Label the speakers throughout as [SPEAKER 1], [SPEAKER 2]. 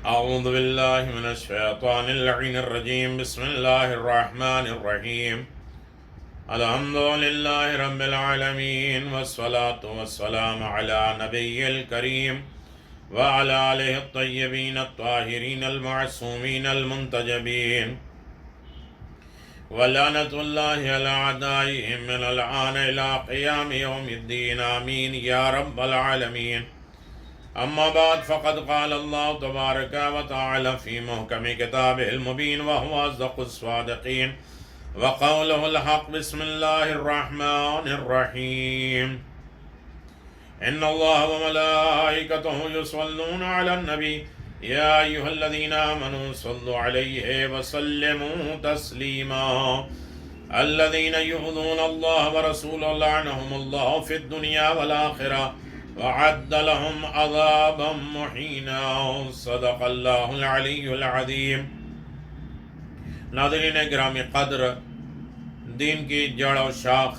[SPEAKER 1] أعوذ بالله من الشيطان اللعين الرجيم. بسم الله الرحمن الرحيم. الحمد لله رب العالمين، والصلاة والسلام على نبي الكريم وعلى آله الطيبين الطاهرين المعصومين المنتجبين، ولعنة الله على أعدائهم من الآن إلى قيام يوم الدين. آمين يا رب العالمين. أما بعد، فقد قال الله تبارك وتعالى في محكم كتابه المبين وهو أصدق الصادقين وقوله الحق. بسم الله الرحمن الرحيم. إن الله وملائكته يصلون على النبي يا أيها الذين آمنوا صلوا عليه وسلموا تسليما. الذين يؤذون الله ورسوله لعنهم الله في الدنيا والآخرة وعد لهم عذابا مہینا. صدق اللہ العلی العظیم. ناظرین گرامی قدر، دین کی جڑ و شاخ،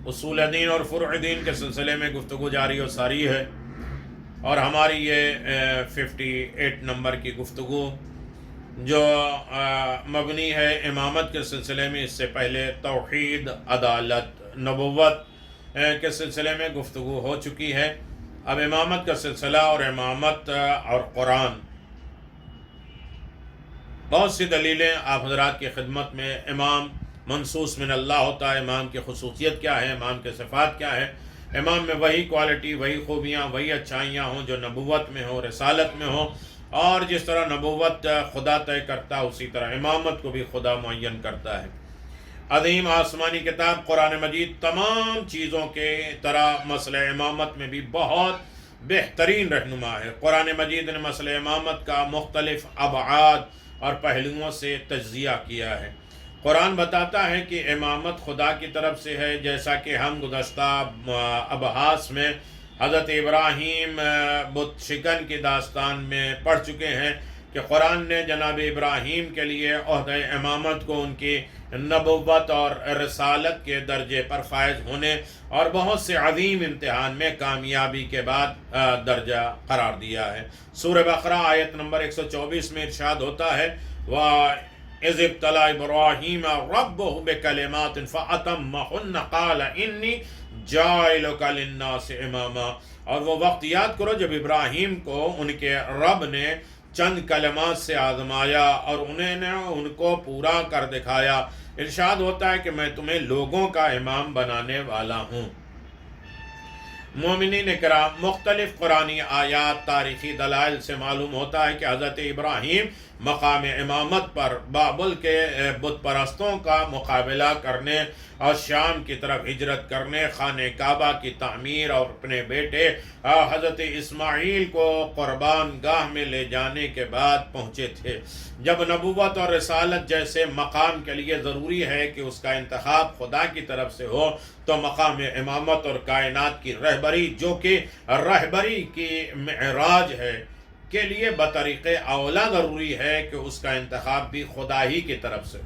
[SPEAKER 1] اصول دین اور فروع دین کے سلسلے میں گفتگو جاری و ساری ہے، اور ہماری یہ 58 نمبر کی گفتگو جو مبنی ہے امامت کے سلسلے میں. اس سے پہلے توحید، عدالت، نبوت کے سلسلے میں گفتگو ہو چکی ہے. اب امامت کا سلسلہ اور امامت اور قرآن. بہت سی دلیلیں آپ حضرات کی خدمت میں. امام منصوص من اللہ ہوتا ہے. امام کی خصوصیت کیا ہے، امام کے صفات کیا ہے. امام میں وہی کوالٹی، وہی خوبیاں، وہی اچھائیاں ہوں جو نبوت میں ہوں، رسالت میں ہوں. اور جس طرح نبوت خدا طے کرتا ہے، اسی طرح امامت کو بھی خدا معین کرتا ہے. عظیم آسمانی کتاب قرآن مجید تمام چیزوں کے طرح مسئلہ امامت میں بھی بہت بہترین رہنما ہے. قرآن مجید نے مسئلہ امامت کا مختلف ابعاد اور پہلوؤں سے تجزیہ کیا ہے. قرآن بتاتا ہے کہ امامت خدا کی طرف سے ہے، جیسا کہ ہم گزشتہ ابحاث میں حضرت ابراہیم بت شکن کی داستان میں پڑھ چکے ہیں کہ قرآن نے جناب ابراہیم کے لیے عہدہ امامت کو ان کی نبوت اور رسالت کے درجے پر فائز ہونے اور بہت سے عظیم امتحان میں کامیابی کے بعد درجہ قرار دیا ہے. سورہ بقرہ آیت نمبر 124 میں ارشاد ہوتا ہے وَإِذِ ابْتَلَىٰ إِبْرَاهِيمَ رَبُّهُ بِكَلِمَاتٍ فَأَتَمَّهُنَّ قَالَ إِنِّي جَاعِلُكَ لِلنَّاسِ إِمَامًا. اور وہ وقت یاد کرو جب ابراہیم کو ان کے رب نے چند کلمات سے آزمایا اور انہیں نے ان کو پورا کر دکھایا. ارشاد ہوتا ہے کہ میں تمہیں لوگوں کا امام بنانے والا ہوں. مومنین کرام، مختلف قرآنی آیات، تاریخی دلائل سے معلوم ہوتا ہے کہ حضرت ابراہیم مقام امامت پر بابل کے بت پرستوں کا مقابلہ کرنے اور شام کی طرف ہجرت کرنے، خانہ کعبہ کی تعمیر اور اپنے بیٹے حضرت اسماعیل کو قربان گاہ میں لے جانے کے بعد پہنچے تھے. جب نبوت اور رسالت جیسے مقام کے لیے ضروری ہے کہ اس کا انتخاب خدا کی طرف سے ہو، تو مقام امامت اور کائنات کی رہبری، جو کہ رہبری کی معراج ہے، کے لیے بطریق اولا ضروری ہے کہ اس کا انتخاب بھی خدا ہی کی طرف سے،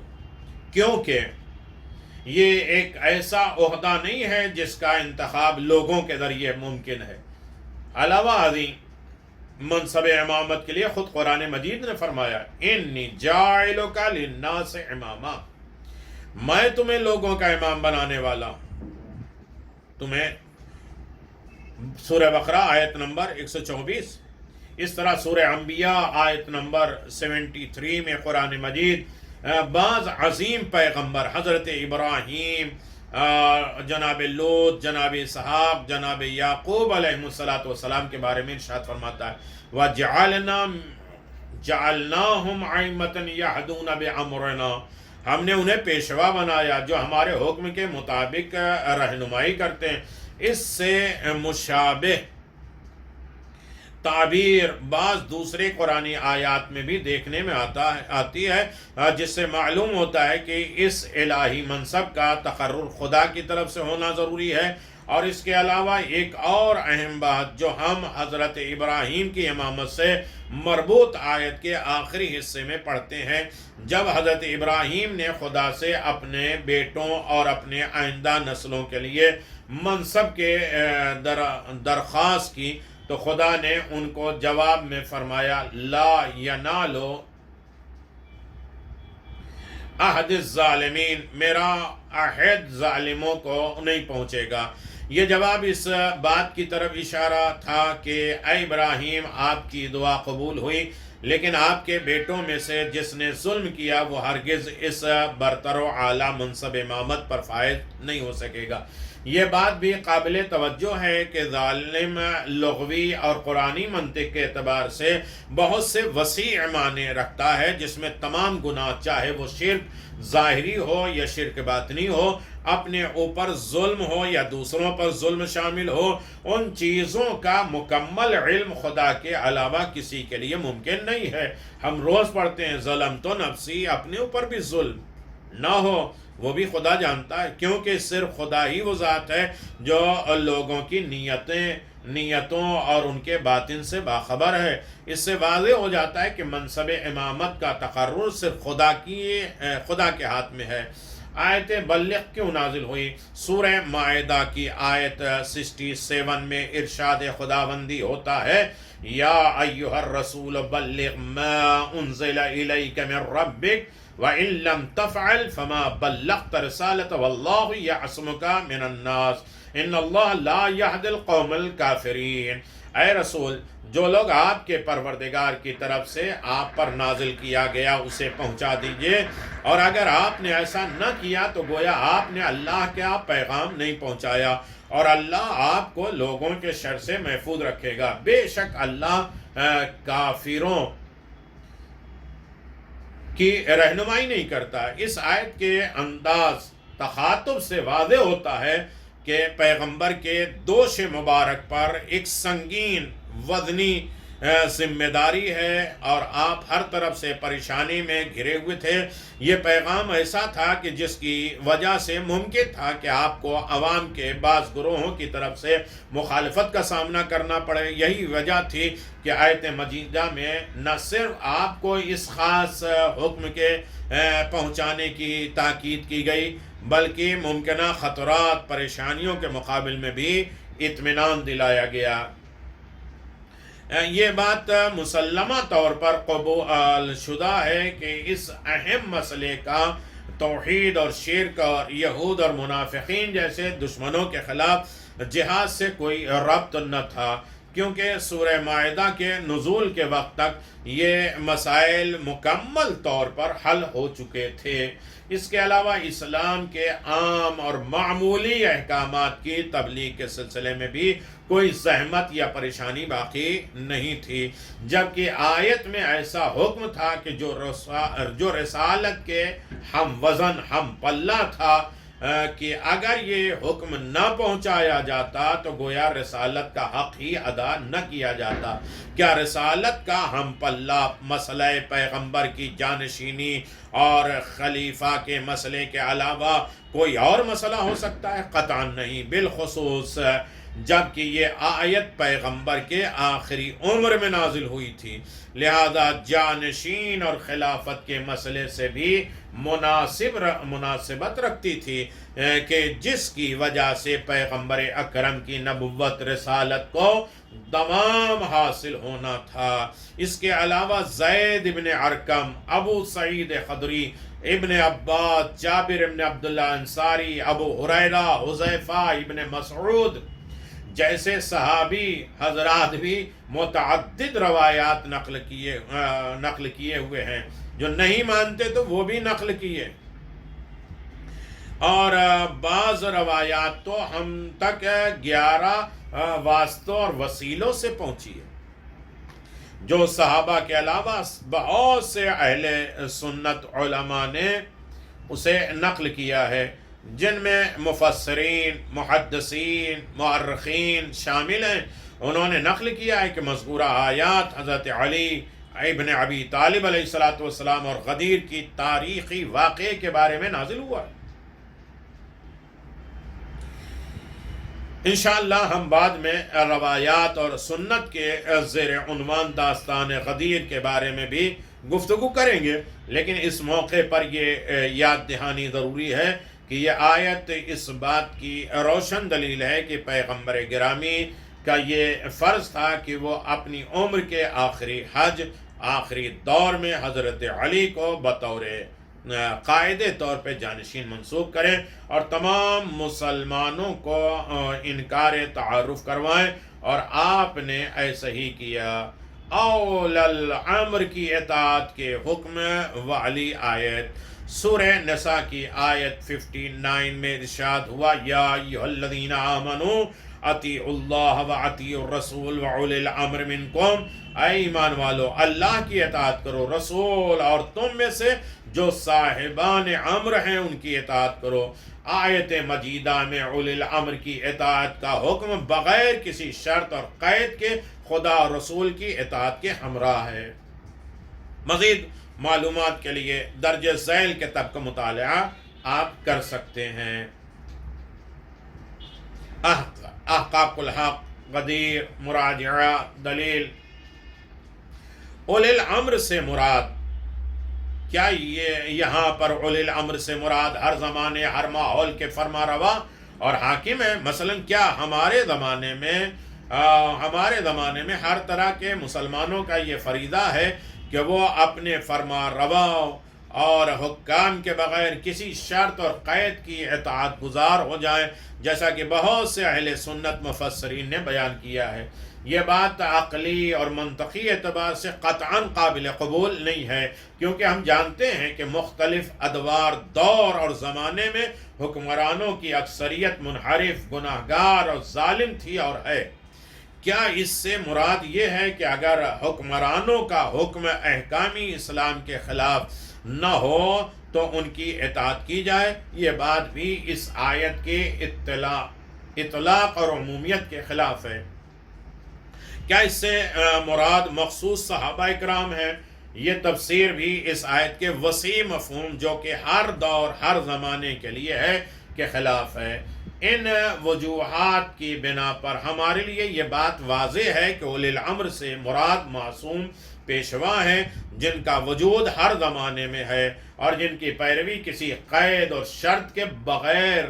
[SPEAKER 1] کیونکہ یہ ایک ایسا عہدہ نہیں ہے جس کا انتخاب لوگوں کے ذریعے ممکن ہے. علاوہ ازیں منصب امامت کے لیے خود قرآن مجید نے فرمایا انی جاعلک للناس اماما، میں تمہیں لوگوں کا امام بنانے والا ہوں. تمہیں سورہ بقرہ آیت نمبر 124. اس طرح سورہ انبیاء آیت نمبر 73 میں قرآن مجید بعض عظیم پیغمبر حضرت ابراہیم، جناب لوط، جناب اسحاق، جناب یعقوب علیہ السلام کے بارے میں ارشاد فرماتا ہے جعلناہم ائمۃ یہدون بامرنا، ہم نے انہیں پیشوا بنایا جو ہمارے حکم کے مطابق رہنمائی کرتے ہیں. اس سے مشابہ تعبیر بعض دوسرے قرآنی آیات میں بھی دیکھنے میں آتی ہے، جس سے معلوم ہوتا ہے کہ اس الہی منصب کا تقرر خدا کی طرف سے ہونا ضروری ہے. اور اس کے علاوہ ایک اور اہم بات جو ہم حضرت ابراہیم کی امامت سے مربوط آیت کے آخری حصے میں پڑھتے ہیں، جب حضرت ابراہیم نے خدا سے اپنے بیٹوں اور اپنے آئندہ نسلوں کے لیے منصب کے درخواست کی، تو خدا نے ان کو جواب میں فرمایا لا ینالو عہد الظالمین، میرا عہد ظالموں کو نہیں پہنچے گا۔ یہ جواب اس بات کی طرف اشارہ تھا کہ اے ابراہیم آپ کی دعا قبول ہوئی، لیکن آپ کے بیٹوں میں سے جس نے ظلم کیا وہ ہرگز اس برتر و اعلیٰ منصب امامت پر فائز نہیں ہو سکے گا۔ یہ بات بھی قابل توجہ ہے کہ ظالم لغوی اور قرآنی منطق کے اعتبار سے بہت سے وسیع معنی رکھتا ہے، جس میں تمام گناہ، چاہے وہ شرک ظاہری ہو یا شرک باطنی ہو، اپنے اوپر ظلم ہو یا دوسروں پر ظلم شامل ہو، ان چیزوں کا مکمل علم خدا کے علاوہ کسی کے لیے ممکن نہیں ہے۔ ہم روز پڑھتے ہیں ظلم تو نفسی، اپنے اوپر بھی ظلم نہ ہو وہ بھی خدا جانتا ہے، کیونکہ صرف خدا ہی وہ ذات ہے جو لوگوں کی نیتوں اور ان کے باطن سے باخبر ہے۔ اس سے واضح ہو جاتا ہے کہ منصب امامت کا تقرر صرف خدا کے ہاتھ میں ہے۔ آیت بلغ کیوں نازل ہوئی؟ سورہ مائدہ کی آیت 67 میں ارشاد خداوندی ہوتا ہے یا ایھا الرسول بلغ ما انزل الیک من ربک وَإِن لَّمْ تَفْعَلْ فَمَا بَلَّغْتَ رِسَالَتَهُ وَاللَّهُ يَعْصِمُكَ مِنَ النَّاسِ إِنَّ اللَّهَ لَا يَهْدِي الْقَوْمَ الْكَافِرِينَ۔ اے رسول، جو لوگ آپ کے پروردگار کی طرف سے آپ پر نازل کیا گیا اسے پہنچا دیجئے، اور اگر آپ نے ایسا نہ کیا تو گویا آپ نے اللہ کا پیغام نہیں پہنچایا، اور اللہ آپ کو لوگوں کے شر سے محفوظ رکھے گا۔ بے شک اللہ کافروں کی رہنمائی نہیں کرتا۔ اس آیت کے انداز تخاطب سے واضح ہوتا ہے کہ پیغمبر کے دوش مبارک پر ایک سنگین وزنی ذمہ داری ہے، اور آپ ہر طرف سے پریشانی میں گھرے ہوئے تھے۔ یہ پیغام ایسا تھا کہ جس کی وجہ سے ممکن تھا کہ آپ کو عوام کے بعض گروہوں کی طرف سے مخالفت کا سامنا کرنا پڑے۔ یہی وجہ تھی کہ آیت مجیدہ میں نہ صرف آپ کو اس خاص حکم کے پہنچانے کی تاکید کی گئی، بلکہ ممکنہ خطرات، پریشانیوں کے مقابل میں بھی اطمینان دلایا گیا۔ یہ بات مسلمہ طور پر قبول شدہ ہے کہ اس اہم مسئلے کا توحید اور شرک اور یہود اور منافقین جیسے دشمنوں کے خلاف جہاد سے کوئی ربط نہ تھا، کیونکہ سورہ مائدہ کے نزول کے وقت تک یہ مسائل مکمل طور پر حل ہو چکے تھے۔ اس کے علاوہ اسلام کے عام اور معمولی احکامات کی تبلیغ کے سلسلے میں بھی کوئی زحمت یا پریشانی باقی نہیں تھی، جبکہ آیت میں ایسا حکم تھا کہ جو رسالت کے ہم وزن ہم پلہ تھا، کہ اگر یہ حکم نہ پہنچایا جاتا تو گویا رسالت کا حق ہی ادا نہ کیا جاتا۔ کیا رسالت کا ہم پلہ مسئلہ پیغمبر کی جانشینی اور خلیفہ کے مسئلے کے علاوہ کوئی اور مسئلہ ہو سکتا ہے؟ قطعا نہیں، بالخصوص جبکہ یہ آیت پیغمبر کے آخری عمر میں نازل ہوئی تھی، لہذا جانشین اور خلافت کے مسئلے سے بھی مناسبت رکھتی تھی، کہ جس کی وجہ سے پیغمبر اکرم کی نبوت رسالت کو دوام حاصل ہونا تھا۔ اس کے علاوہ زید ابن ارقم، ابو سعید خدری، ابن عباس، جابر ابن عبداللہ انصاری، ابو ہریرہ، حذیفہ ابن مسعود جیسے صحابی حضرات بھی متعدد روایات نقل کیے ہوئے ہیں۔ جو نہیں مانتے تو وہ بھی نقل کیے، اور بعض روایات تو ہم تک 11 واسطوں اور وسیلوں سے پہنچی ہے، جو صحابہ کے علاوہ بہت سے اہل سنت علماء نے اسے نقل کیا ہے، جن میں مفسرین، محدثین، مؤرخین شامل ہیں۔ انہوں نے نقل کیا ہے کہ مذکورہ آیات حضرت علی ابن ابی طالب علیہ السلام اور غدیر کی تاریخی واقعے کے بارے میں نازل ہوا ہے۔ انشاءاللہ ہم بعد میں روایات اور سنت کے زیر عنوان داستان غدیر کے بارے میں بھی گفتگو کریں گے، لیکن اس موقع پر یہ یاد دہانی ضروری ہے کہ یہ آیت اس بات کی روشن دلیل ہے کہ پیغمبر گرامی کا یہ فرض تھا کہ وہ اپنی عمر کے آخری حج آخری دور میں حضرت علی کو بطور قائد طور پہ جانشین منصوب کریں اور تمام مسلمانوں کو انکار تعارف کروائیں، اور آپ نے ایسا ہی کیا۔ اول الامر کی اطاعت کے حکم والی آیت سورہ نساء کی آیت 59 میں ارشاد ہوا، یا ایھا الذین آمنوا اطیعوا اللہ واطیعوا الرسول واولی الامر منکم، اے ایمان والو اللہ کی اطاعت کرو، رسول اور تم میں سے جو صاحبان امر ہیں ان کی اطاعت کرو۔ آیت مجیدہ میں اولی الامر کی اطاعت کا حکم بغیر کسی شرط اور قید کے خدا اور رسول کی اطاعت کے ہمراہ ہے۔ مزید معلومات کے لیے درج ذیل کتاب کا مطالعہ آپ کر سکتے ہیں۔ احقاق الحق، غدیر، مراجعہ، دلیل۔ اولی الامر سے مراد کیا یہاں پر اولی الامر سے مراد ہر زمانے ہر ماحول کے فرما روا اور حاکم ہے؟ مثلا کیا ہمارے زمانے میں ہر طرح کے مسلمانوں کا یہ فریضہ ہے کہ وہ اپنے فرما روا اور حکام کے بغیر کسی شرط اور قید کی اطاعت گزار ہو جائیں، جیسا کہ بہت سے اہل سنت مفسرین نے بیان کیا ہے؟ یہ بات عقلی اور منطقی اعتبار سے قطعاً قابل قبول نہیں ہے، کیونکہ ہم جانتے ہیں کہ مختلف ادوار، دور اور زمانے میں حکمرانوں کی اکثریت منحرف، گناہگار اور ظالم تھی اور ہے۔ کیا اس سے مراد یہ ہے کہ اگر حکمرانوں کا حکم احکامی اسلام کے خلاف نہ ہو تو ان کی اطاعت کی جائے؟ یہ بات بھی اس آیت کے اطلاق اور عمومیت کے خلاف ہے۔ کیا اس سے مراد مخصوص صحابہ اکرام ہے؟ یہ تفسیر بھی اس آیت کے وسیع مفہوم جو کہ ہر دور ہر زمانے کے لیے ہے کے خلاف ہے۔ ان وجوہات کی بنا پر ہمارے لیے یہ بات واضح ہے کہ اولی الامر سے مراد معصوم پیشوا ہیں، جن کا وجود ہر زمانے میں ہے اور جن کی پیروی کسی قید اور شرط کے بغیر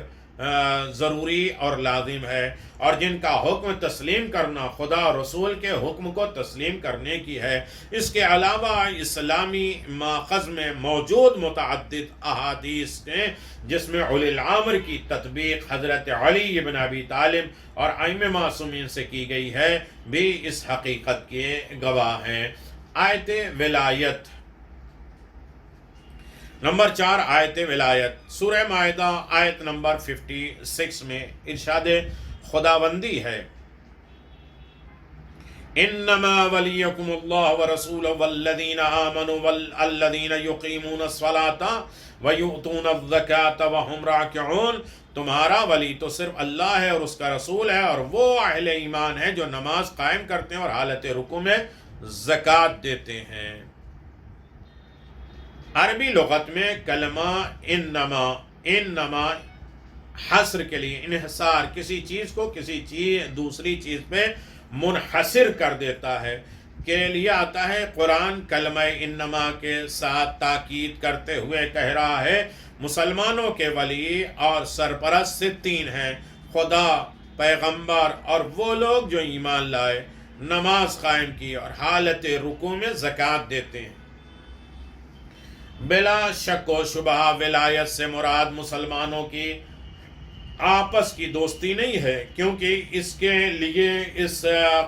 [SPEAKER 1] ضروری اور لازم ہے، اور جن کا حکم تسلیم کرنا خدا اور رسول کے حکم کو تسلیم کرنے کی ہے۔ اس کے علاوہ اسلامی ماخذ میں موجود متعدد احادیث ہیں جس میں اولی الامر کی تطبیق حضرت علی بن ابی طالب اور ائمہ معصومین سے کی گئی ہے، بھی اس حقیقت کے گواہ ہیں۔ آیت ولایت نمبر 4، آیت ولایت سورہ مائدہ آیت نمبر 56 میں ارشاد خداوندی ہے، انما ولیکم اللہ ورسولہ والذین آمنوا والذین یقیمون الصلاة ویؤتون الزکاة وہم راکعون۔ تمہارا ولی تو صرف اللہ ہے اور اس کا رسول ہے، اور وہ اہل ایمان ہیں جو نماز قائم کرتے ہیں اور حالت رکوع میں زکوٰۃ دیتے ہیں۔ عربی لغت میں کلمہ انما حصر کے لیے، انحصار، کسی چیز کو دوسری چیز پہ منحصر کر دیتا ہے کے لیے آتا ہے۔ قرآن کلمہ انما کے ساتھ تاکید کرتے ہوئے کہہ رہا ہے مسلمانوں کے ولی اور سرپرست سے 3 ہیں: خدا، پیغمبر اور وہ لوگ جو ایمان لائے، نماز قائم کی اور حالت رکوع میں زکوٰۃ دیتے ہیں۔ بلا شک و شبہ ولایت سے مراد مسلمانوں کی آپس کی دوستی نہیں ہے، کیونکہ اس کے لیے اس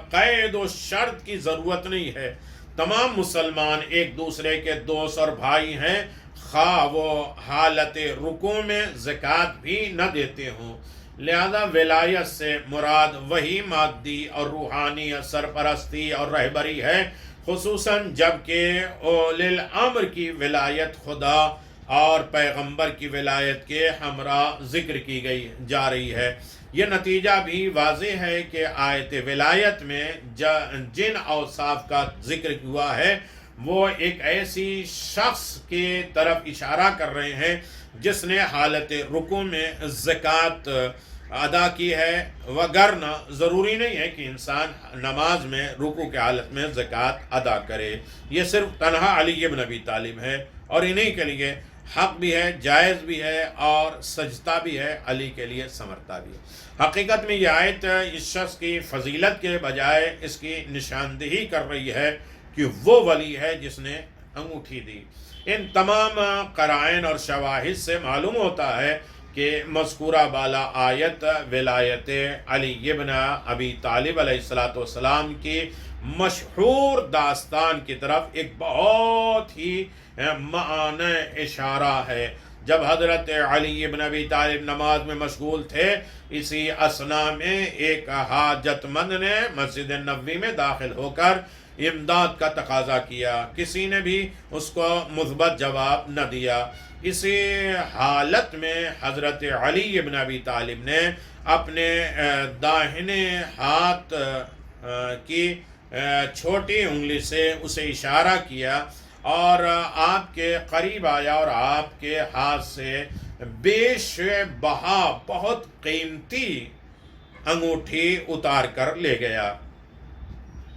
[SPEAKER 1] قید و شرط کی ضرورت نہیں ہے۔ تمام مسلمان ایک دوسرے کے دوست اور بھائی ہیں، خواہ وہ حالت رکوع میں زکوٰۃ بھی نہ دیتے ہوں۔ لہذا ولایت سے مراد وہی مادی اور روحانی سرپرستی اور رہبری ہے، خصوصاً جب کہ اولی الامر کی ولایت خدا اور پیغمبر کی ولایت کے ہمراہ ذکر کی جا رہی ہے۔ یہ نتیجہ بھی واضح ہے کہ آیت ولایت میں جن اوصاف کا ذکر ہوا ہے وہ ایک ایسی شخص کی طرف اشارہ کر رہے ہیں جس نے حالت رکوع میں زکوٰۃ ادا کی ہے، وگرنہ ضروری نہیں ہے کہ انسان نماز میں رکوع کے حالت میں زکوٰۃ ادا کرے۔ یہ صرف تنہا علی بن ابی طالب ہے، اور انہی کے لیے حق بھی ہے، جائز بھی ہے اور سجدہ بھی ہے، علی کے لیے سمرتا بھی ہے۔ حقیقت میں یہ آیت اس شخص کی فضیلت کے بجائے اس کی نشاندہی کر رہی ہے کہ وہ ولی ہے جس نے انگوٹھی دی۔ ان تمام قرائن اور شواہد سے معلوم ہوتا ہے کہ مذکورہ بالا آیت ولایت علی ابن ابی طالب علیہ السلام کی مشہور داستان کی طرف ایک بہت ہی معنی اشارہ ہے۔ جب حضرت علی ابن ابی طالب نماز میں مشغول تھے، اسی اثنا میں ایک حاجت مند نے مسجد نبوی میں داخل ہو کر امداد کا تقاضا کیا، کسی نے بھی اس کو مثبت جواب نہ دیا۔ اسی حالت میں حضرت علی ابن ابی طالب نے اپنے داہنے ہاتھ کی چھوٹی انگلی سے اسے اشارہ کیا اور آپ کے قریب آیا اور آپ کے ہاتھ سے بیش بہا بہت قیمتی انگوٹھی اتار کر لے گیا۔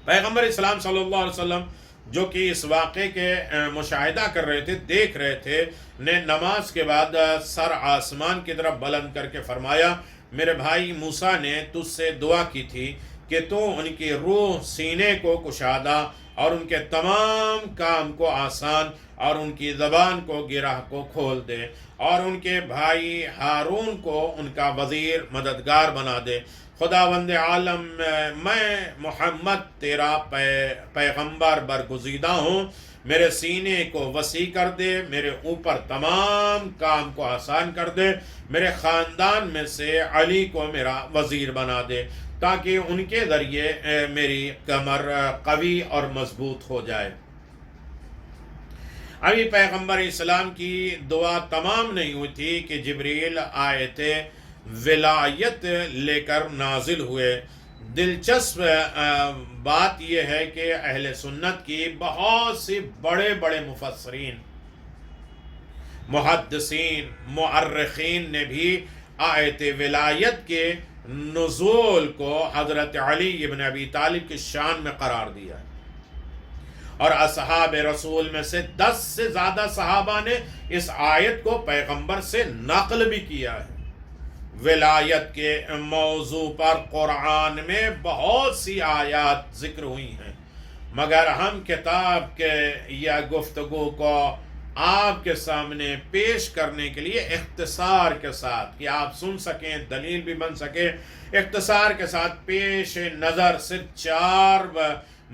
[SPEAKER 1] پیغمبر اسلام صلی اللہ علیہ وسلم جو کہ اس واقعے کے مشاہدہ کر رہے تھے، دیکھ رہے تھے، نے نماز کے بعد سر آسمان کی طرف بلند کر کے فرمایا، میرے بھائی موسیٰ نے تجھ سے دعا کی تھی کہ تو ان کی روح سینے کو کشادہ اور ان کے تمام کام کو آسان اور ان کی زبان کو گرہ کو کھول دے، اور ان کے بھائی ہارون کو ان کا وزیر مددگار بنا دے۔ خداوند عالم، میں محمد تیرا پیغمبر برگزیدہ ہوں، میرے سینے کو وسیع کر دے، میرے اوپر تمام کام کو آسان کر دے، میرے خاندان میں سے علی کو میرا وزیر بنا دے تاکہ ان کے ذریعے میری کمر قوی اور مضبوط ہو جائے۔ ابھی پیغمبر اسلام کی دعا تمام نہیں ہوئی تھی کہ جبریل آئے تھے، ولایت لے کر نازل ہوئے۔ دلچسپ بات یہ ہے کہ اہل سنت کی بہت سی بڑے بڑے مفسرین، محدثین، مؤرخین نے بھی آیت ولایت کے نزول کو حضرت علی ابن ابی طالب کی شان میں قرار دیا ہے، اور اصحاب رسول میں سے 10 سے زیادہ صحابہ نے اس آیت کو پیغمبر سے نقل بھی کیا ہے۔ ولایت کے موضوع پر قرآن میں بہت سی آیات ذکر ہوئی ہیں، مگر ہم کتاب کے یا گفتگو کو آپ کے سامنے پیش کرنے کے لیے اختصار کے ساتھ، کہ آپ سن سکیں، دلیل بھی بن سکے، اختصار کے ساتھ پیش نظر صرف 4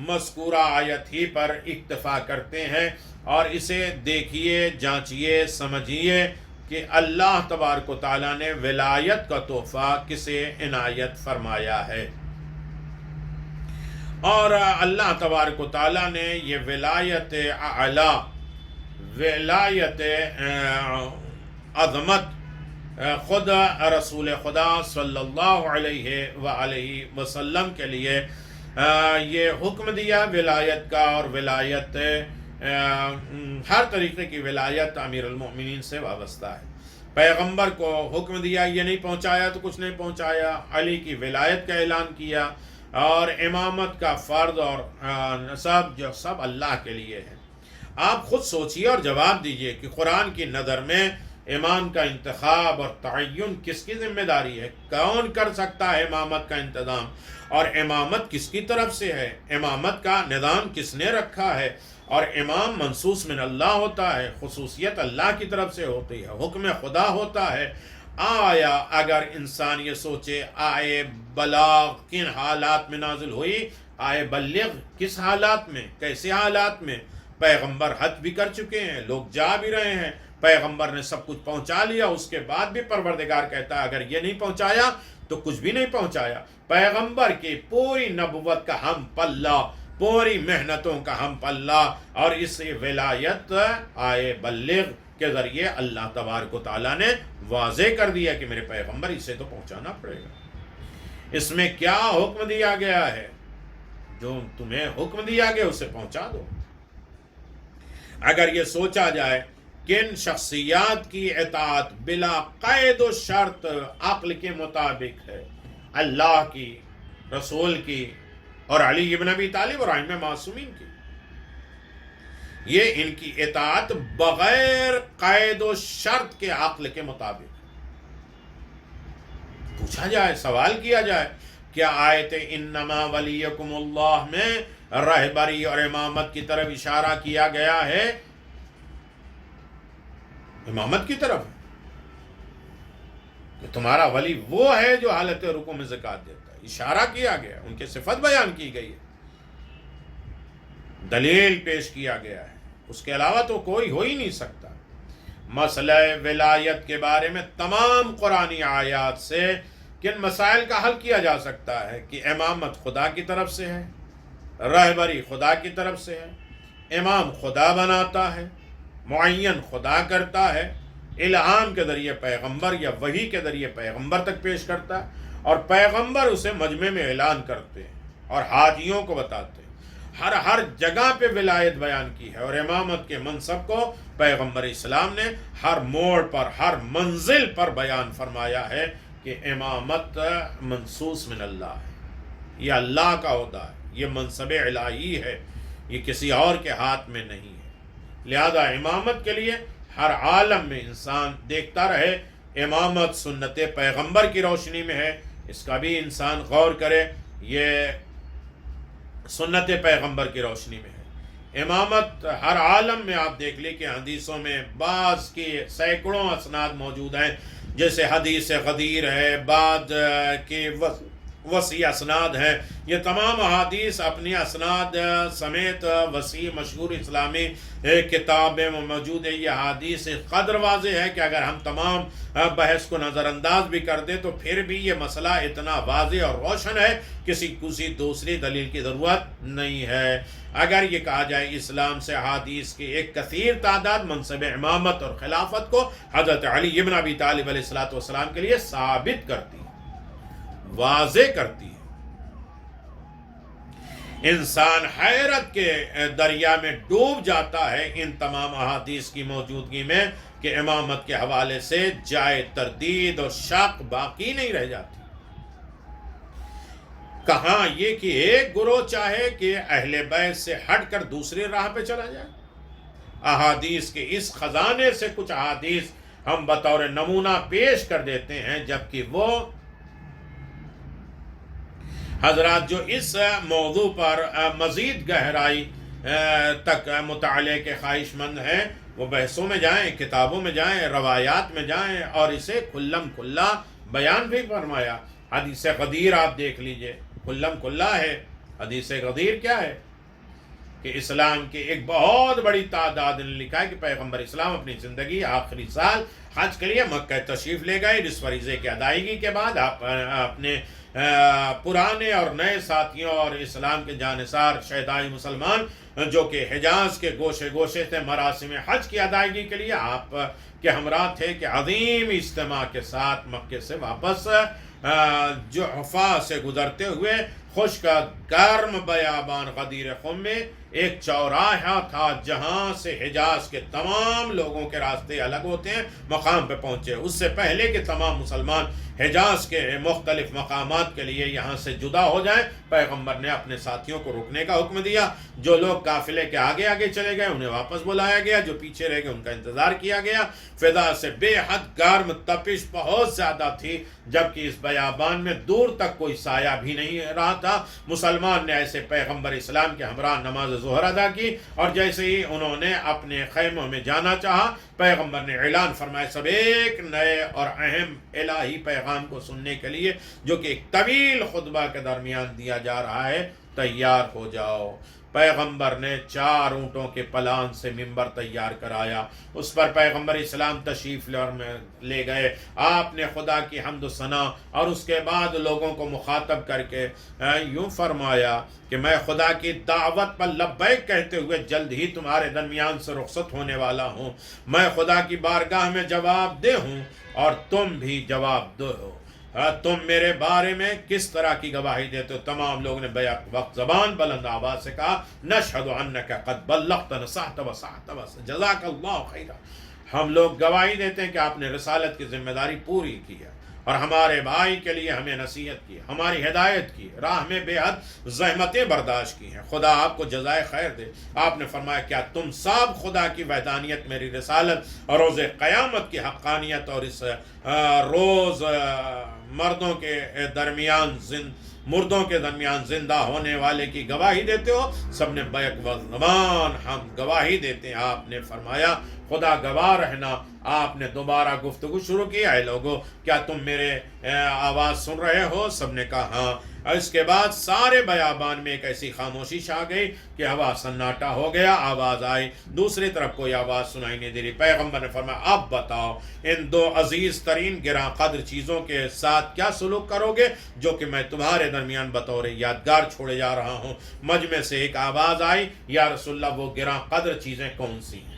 [SPEAKER 1] مذکورہ آیت ہی پر اکتفا کرتے ہیں، اور اسے دیکھیے، جانچیے، سمجھیے کہ اللہ تبارک و تعالیٰ نے ولایت کا تحفہ کسے عنایت فرمایا ہے، اور اللہ تبارک و تعالیٰ نے یہ ولایت اعلیٰ، ولایت عظمت خود رسول خدا صلی اللہ علیہ وآلہ وسلم کے لیے یہ حکم دیا ولایت کا، اور ولایت ہر طریقے کی ولایت امیر المؤمنین سے وابستہ ہے۔ پیغمبر کو حکم دیا، یہ نہیں پہنچایا تو کچھ نہیں پہنچایا، علی کی ولایت کا اعلان کیا، اور امامت کا فرض اور نسب جو سب اللہ کے لیے ہے۔ آپ خود سوچئے اور جواب دیجئے کہ قرآن کی نظر میں امام کا انتخاب اور تعین کس کی ذمہ داری ہے؟ کون کر سکتا ہے امامت کا انتظام؟ اور امامت کس کی طرف سے ہے؟ امامت کا نظام کس نے رکھا ہے؟ اور امام منصوص من اللہ ہوتا ہے، خصوصیت اللہ کی طرف سے ہوتی ہے، حکم خدا ہوتا ہے۔ آیا اگر انسان یہ سوچے آئے بلاغ کن حالات میں نازل ہوئی، آئے بلغ کس حالات میں، کیسے حالات میں؟ پیغمبر حج بھی کر چکے ہیں، لوگ جا بھی رہے ہیں، پیغمبر نے سب کچھ پہنچا لیا، اس کے بعد بھی پروردگار کہتا ہے اگر یہ نہیں پہنچایا تو کچھ بھی نہیں پہنچایا۔ پیغمبر کی پوری نبوت کا ہم پلہ، پوری محنتوں کا ہم پلہ، اور اس ولایت آئے بلغ کے ذریعے اللہ تبارک و تعالیٰ نے واضح کر دیا کہ میرے پیغمبر اسے تو پہنچانا پڑے گا۔ اس میں کیا حکم دیا گیا ہے؟ جو تمہیں حکم دیا گیا اسے پہنچا دو۔ اگر یہ سوچا جائے کہ ان شخصیات کی اطاعت بلا قید و شرط عقل کے مطابق ہے، اللہ کی، رسول کی، اور علی ابن ابی طالب اور ائمہ معصومین کی، یہ ان کی اطاعت بغیر قید و شرط کے عقل کے مطابق. پوچھا جائے، سوال کیا جائے، کیا آیت انما ولیکم اللہ میں رہبری اور امامت کی طرف اشارہ کیا گیا ہے؟ امامت کی طرف کہ تمہارا ولی وہ ہے جو حالت رکوع میں زکوٰۃ دیتا ہے. اشارہ کیا گیا، ان کی صفت بیان کی گئی ہے، دلیل پیش کیا گیا ہے. اس کے علاوہ تو کوئی ہو ہی نہیں سکتا. مسئلہ ولایت کے بارے میں تمام قرآنی آیات سے کن مسائل کا حل کیا جا سکتا ہے کہ امامت خدا کی طرف سے ہے، رہبری خدا کی طرف سے ہے، امام خدا بناتا ہے، معین خدا کرتا ہے، الہام کے ذریعے پیغمبر یا وحی کے ذریعے پیغمبر تک پیش کرتا ہے، اور پیغمبر اسے مجمع میں اعلان کرتے ہیں اور حاجیوں کو بتاتے ہیں. ہر جگہ پہ ولایت بیان کی ہے، اور امامت کے منصب کو پیغمبر اسلام نے ہر موڑ پر، ہر منزل پر بیان فرمایا ہے کہ امامت منصوص من اللہ ہے، یہ اللہ کا عہدہ ہے، یہ منصب الہی ہے، یہ کسی اور کے ہاتھ میں نہیں ہے. لہذا امامت کے لیے ہر عالم میں انسان دیکھتا رہے امامت سنت پیغمبر کی روشنی میں ہے، اس کا بھی انسان غور کرے، یہ سنت پیغمبر کی روشنی میں ہے. امامت ہر عالم میں آپ دیکھ لیں کہ حدیثوں میں بعض کی سینکڑوں اسناد موجود ہیں، جیسے حدیث غدیر ہے، بعد کے وسیع اسناد ہیں. یہ تمام احادیث اپنی اسناد سمیت وسیع مشہور اسلامی کتابیں میں موجود ہے. یہ احادیث قدر واضح ہے کہ اگر ہم تمام بحث کو نظر انداز بھی کر دیں تو پھر بھی یہ مسئلہ اتنا واضح اور روشن ہے، کسی دوسری دلیل کی ضرورت نہیں ہے. اگر یہ کہا جائے اسلام سے احادیث کی ایک کثیر تعداد منصب امامت اور خلافت کو حضرت علی ابن ابی طالب علیہ الصلوۃ والسلام کے لیے ثابت کرتی ہے، واضح کرتی ہے. انسان حیرت کے دریا میں ڈوب جاتا ہے ان تمام احادیث کی موجودگی میں کہ امامت کے حوالے سے جائے تردید اور شک باقی نہیں رہ جاتی. کہاں یہ کہ ایک گروہ چاہے کہ اہل بیت سے ہٹ کر دوسری راہ پہ چلا جائے. احادیث کے اس خزانے سے کچھ احادیث ہم بطور نمونہ پیش کر دیتے ہیں، جبکہ وہ حضرات جو اس موضوع پر مزید گہرائی تک مطالعے کے خواہش مند ہیں وہ بحثوں میں جائیں، کتابوں میں جائیں، روایات میں جائیں، اور اسے کھلم کھلا بیان بھی فرمایا. حدیث غدیر آپ دیکھ لیجئے، کھلم کھلا ہے. حدیث غدیر کیا ہے کہ اسلام کی ایک بہت بڑی تعداد نے لکھا ہے کہ پیغمبر اسلام اپنی زندگی آخری سال حج کے لیے مکہ تشریف لے گئے. جس فریضے کی ادائیگی کے بعد آپ اپنے پرانے اور نئے ساتھیوں اور اسلام کے جانثار شہدائی مسلمان جو کہ حجاز کے گوشے گوشے تھے، مراسم حج کی ادائیگی کے لیے آپ کے ہمراہ تھے کہ عظیم اجتماع کے ساتھ مکے سے واپس جحفہ سے گزرتے ہوئے خشک گرم بیابان غدیر خم میں ایک چوراہا تھا جہاں سے حجاز کے تمام لوگوں کے راستے الگ ہوتے ہیں، مقام پہ پہنچے. اس سے پہلے کہ تمام مسلمان حجاز کے مختلف مقامات کے لیے یہاں سے جدا ہو جائیں، پیغمبر نے اپنے ساتھیوں کو رکنے کا حکم دیا. جو لوگ قافلے کے آگے آگے چلے گئے انہیں واپس بلایا گیا، جو پیچھے رہ گئے ان کا انتظار کیا گیا. فضا سے بے حد گرم تپش بہت زیادہ تھی، جبکہ اس بیابان میں دور تک کوئی سایہ بھی نہیں رہا تھا. مسلمان نے ایسے پیغمبر اسلام کے ہمراہ نماز ظہر ادا کی، اور جیسے ہی انہوں نے اپنے خیموں میں جانا چاہا، پیغمبر نے اعلان فرمایا سب ایک نئے اور اہم الہی پیغام کو سننے کے لیے جو کہ ایک طویل خطبہ کے درمیان دیا جا رہا ہے، تیار ہو جاؤ. پیغمبر نے 4 اونٹوں کے پلان سے ممبر تیار کرایا، اس پر پیغمبر اسلام تشریف لے گئے. آپ نے خدا کی حمد و ثنا اور اس کے بعد لوگوں کو مخاطب کر کے یوں فرمایا کہ میں خدا کی دعوت پر لبیک کہتے ہوئے جلد ہی تمہارے درمیان سے رخصت ہونے والا ہوں. میں خدا کی بارگاہ میں جواب دہ ہوں اور تم بھی جواب دو ہو. تم میرے بارے میں کس طرح کی گواہی دیتے ہو؟ تمام لوگوں نے بیک وقت زبان بلند آواز سے کہا نشہد انک قد بلغت نصحت وسعت جزاک اللہ خیرا. ہم لوگ گواہی دیتے ہیں کہ آپ نے رسالت کی ذمہ داری پوری کی ہے اور ہمارے بھائی کے لیے ہمیں نصیحت کی، ہماری ہدایت کی، راہ میں بے حد زحمتیں برداشت کی ہیں، خدا آپ کو جزائے خیر دے۔ آپ نے فرمایا کیا تم سب خدا کی وحدانیت، میری رسالت اور روز قیامت کی حقانیت اور اس روز مردوں کے درمیان زندہ ہونے والے کی گواہی دیتے ہو؟ سب نے بیک وزبان ہم گواہی دیتے ہیں۔ آپ نے فرمایا خدا گواہ رہنا۔ آپ نے دوبارہ گفتگو شروع کی، اے لوگو کیا تم میرے آواز سن رہے ہو؟ سب نے کہا ہاں۔ اور اس کے بعد سارے بیابان میں ایک ایسی خاموشی چھا گئی کہ ہوا سناٹا ہو گیا۔ آواز آئی، دوسری طرف کوئی آواز سنائی نہیں دے رہی۔ پیغمبر نے فرمایا اب بتاؤ ان دو عزیز ترین گراں قدر چیزوں کے ساتھ کیا سلوک کرو گے جو کہ میں تمہارے درمیان بطور یادگار چھوڑے جا رہا ہوں۔ مجمع سے ایک آواز آئی، یا رسول اللہ وہ گراں قدر چیزیں کون سی ہیں؟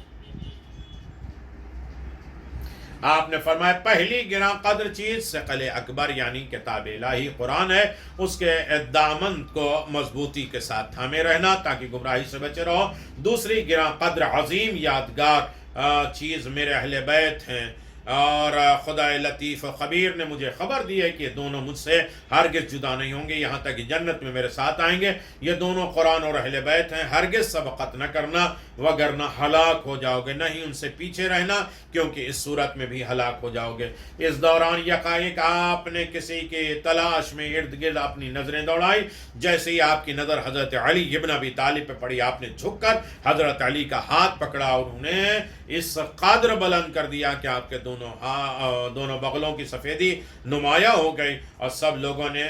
[SPEAKER 1] آپ نے فرمایا پہلی گراں قدر چیز ثقل اکبر یعنی کتاب الہی قرآن ہے، اس کے دامن کو مضبوطی کے ساتھ تھامے رہنا تاکہ گمراہی سے بچے رہو۔ دوسری گراں قدر عظیم یادگار چیز میرے اہل بیت ہیں، اور خدا لطیف و خبیر نے مجھے خبر دی ہے کہ یہ دونوں مجھ سے ہرگز جدا نہیں ہوں گے یہاں تک کہ جنت میں میرے ساتھ آئیں گے۔ یہ دونوں قرآن اور اہل بیت ہیں، ہرگز سبقت نہ کرنا وگرنہ ہلاک ہو جاؤ گے، نہیں ان سے پیچھے رہنا کیونکہ اس صورت میں بھی ہلاک ہو جاؤ گے۔ اس دوران یکایک آپ نے کسی کی تلاش میں ارد گرد اپنی نظریں دوڑائی، جیسے ہی آپ کی نظر حضرت علی ابن ابی طالب پہ پڑی، آپ نے جھک کر حضرت علی کا ہاتھ پکڑا اور انہیں اس قدر بلند کر دیا کہ آپ کے دونوں بغلوں کی سفیدی نمایاں ہو گئی، اور سب لوگوں نے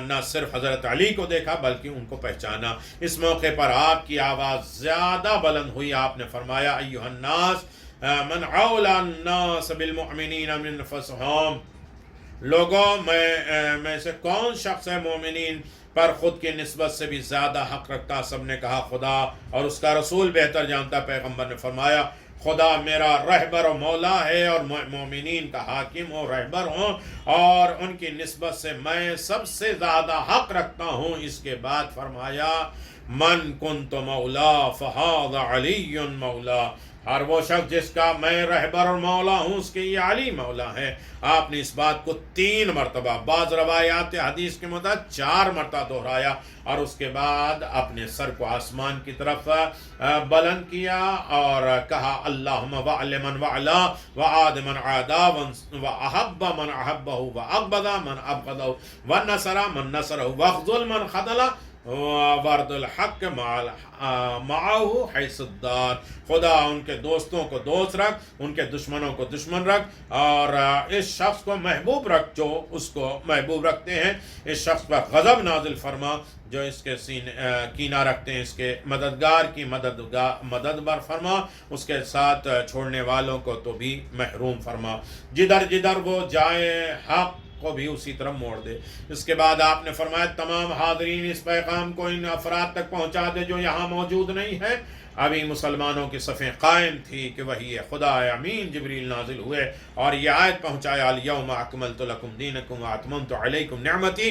[SPEAKER 1] نہ صرف حضرت علی کو دیکھا بلکہ ان کو پہچانا۔ اس موقع پر آپ کی آواز زیادہ بلند ہوئی، آپ نے فرمایا ایھا الناس من اولی الناس بالمؤمنین من انفسہم، لوگوں میں سے کون شخص ہے مومنین پر خود کی نسبت سے بھی زیادہ حق رکھتا؟ سب نے کہا خدا اور اس کا رسول بہتر جانتا۔ پیغمبر نے فرمایا خدا میرا رہبر و مولا ہے اور مومنین کا حاکم و رہبر ہوں، اور ان کی نسبت سے میں سب سے زیادہ حق رکھتا ہوں۔ اس کے بعد فرمایا من کنت مولا فہذا علی مولا، اور وہ شخص جس کا میں رہبر اور مولا ہوں اس کے یہ علی مولا ہے۔ آپ نے اس بات کو 3 مرتبہ، بعض روایات حدیث کے مطابق 4 مرتبہ دہرایا، اور اس کے بعد اپنے سر کو آسمان کی طرف بلند کیا اور کہا اللہم وعل من وعلا وعاد من عادا وأحب من أحبه وأبغض من أبغضه ونصر من نصره واخذل من خذله وارد الحق معه حیث الدار۔ خدا ان کے دوستوں کو دوست رکھ، ان کے دشمنوں کو دشمن رکھ، اور اس شخص کو محبوب رکھ جو اس کو محبوب رکھتے ہیں، اس شخص پر غضب نازل فرما جو اس کے کینہ رکھتے ہیں، اس کے مددگار کی مدد بر فرما، اس کے ساتھ چھوڑنے والوں کو تو بھی محروم فرما، جدھر جدھر وہ جائے حق کو بھی اسی طرح موڑ دے۔ اس کے بعد آپ نے فرمایا تمام حاضرین اس پیغام کو ان افراد تک پہنچا دے جو یہاں موجود نہیں ہے۔ ابھی مسلمانوں کی صفیں قائم تھی کہ وحی خدا امین جبریل نازل ہوئے اور یہ آیت پہنچایا الیوم اکملت لکم دینکم واتممت علیکم نعمتی،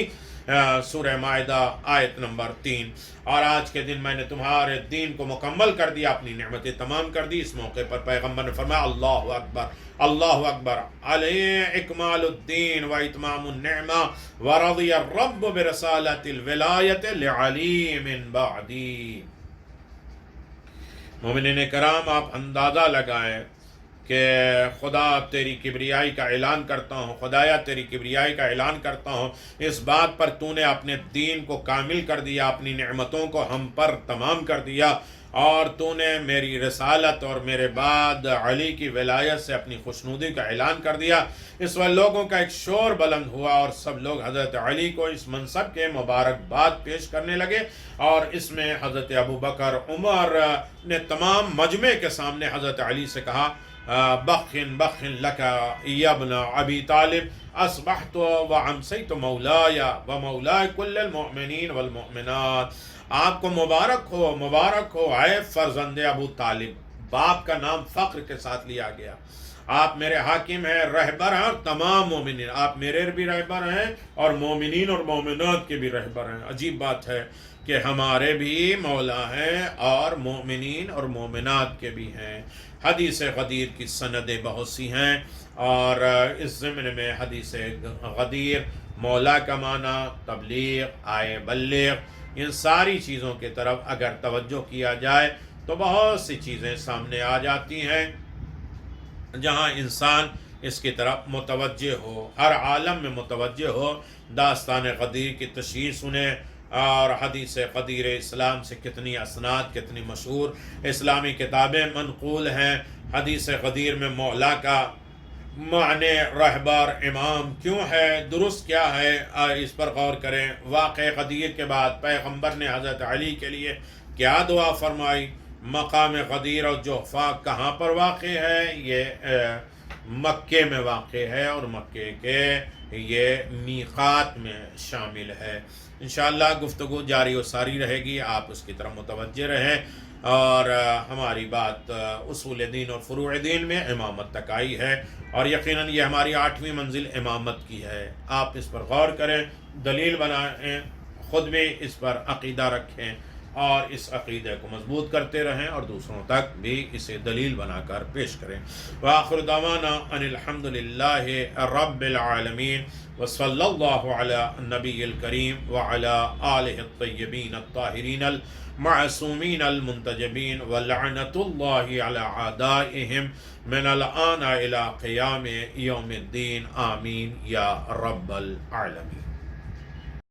[SPEAKER 1] سورہ مائدہ آیت نمبر 3۔ اور آج کے دن میں نے تمہارے دین کو مکمل کر دیا، اپنی نعمتیں تمام کر دی۔ اس موقع پر پیغمبر نے فرمایا اللہ اکبر اللہ اکبر، علیہ اکمال الدین و اتمام النعمہ ورضی الرب برسالت الولایت لعلی من بعدی۔ مومنین کرام، آپ اندازہ لگائیں کہ خدا تیری کبریائی کا اعلان کرتا ہوں، خدایا تیری کبریائی کا اعلان کرتا ہوں، اس بات پر تو نے اپنے دین کو کامل کر دیا، اپنی نعمتوں کو ہم پر تمام کر دیا، اور تو نے میری رسالت اور میرے بعد علی کی ولایت سے اپنی خوشنودی کا اعلان کر دیا۔ اس وقت لوگوں کا ایک شور بلند ہوا اور سب لوگ حضرت علی کو اس منصب کے مبارکباد پیش کرنے لگے، اور اس میں حضرت ابوبکر عمر نے تمام مجمع کے سامنے حضرت علی سے کہا بخن بخن لکا یا ابن ابی طالب اصبحت وامسیت مولاي ومولاي كل المؤمنین والمؤمنات۔ آپ کو مبارک ہو اے فرزند ابو طالب، باپ کا نام فخر کے ساتھ لیا گیا، آپ میرے حاکم ہیں، رہبر ہیں، اور تمام مومنین، آپ میرے بھی رہبر ہیں اور مومنین اور مومنات کے بھی رہبر ہیں۔ عجیب بات ہے کہ ہمارے بھی مولا ہیں اور مومنین اور مومنات کے بھی ہیں۔ حدیث غدیر کی سندیں بہت سی ہیں، اور اس ضمن میں حدیث غدیر مولا کا معنی، تبلیغ، آئے بلغ، ان ساری چیزوں کی طرف اگر توجہ کیا جائے تو بہت سی چیزیں سامنے آ جاتی ہیں جہاں انسان اس کی طرف متوجہ ہو، ہر عالم میں متوجہ ہو، داستان غدیر کی تشریح سنے، اور حدیث غدیر اسلام سے کتنی اسناد، کتنی مشہور اسلامی کتابیں منقول ہیں۔ حدیث غدیر میں مولا کا معنی رہبر امام کیوں ہے، درست کیا ہے، اس پر غور کریں۔ واقع غدیر کے بعد پیغمبر نے حضرت علی کے لیے کیا دعا فرمائی، مقام غدیر اور جحفہ کہاں پر واقع ہے، یہ مکے میں واقع ہے، اور مکے کے یہ میقات میں شامل ہے۔ انشاءاللہ گفتگو جاری و ساری رہے گی، آپ اس کی طرف متوجہ رہیں، اور ہماری بات اصول دین اور فروع دین میں امامت تک آئی ہے، اور یقیناً یہ ہماری 8ویں منزل امامت کی ہے۔ آپ اس پر غور کریں، دلیل بنائیں، خود بھی اس پر عقیدہ رکھیں، اور اس عقیدے کو مضبوط کرتے رہیں، اور دوسروں تک بھی اسے دلیل بنا کر پیش کریں۔ وآخر دعوانا ان الحمد للہ رب العالمین، وصلی اللہ علی النبی الکریم وعلی آلہ الطیبین الطاہرین المعصومین المنتجبین، ولعنۃ اللہ علی اعدائہم من الآن الی قیام یوم الدین، آمین یا رب العالمین۔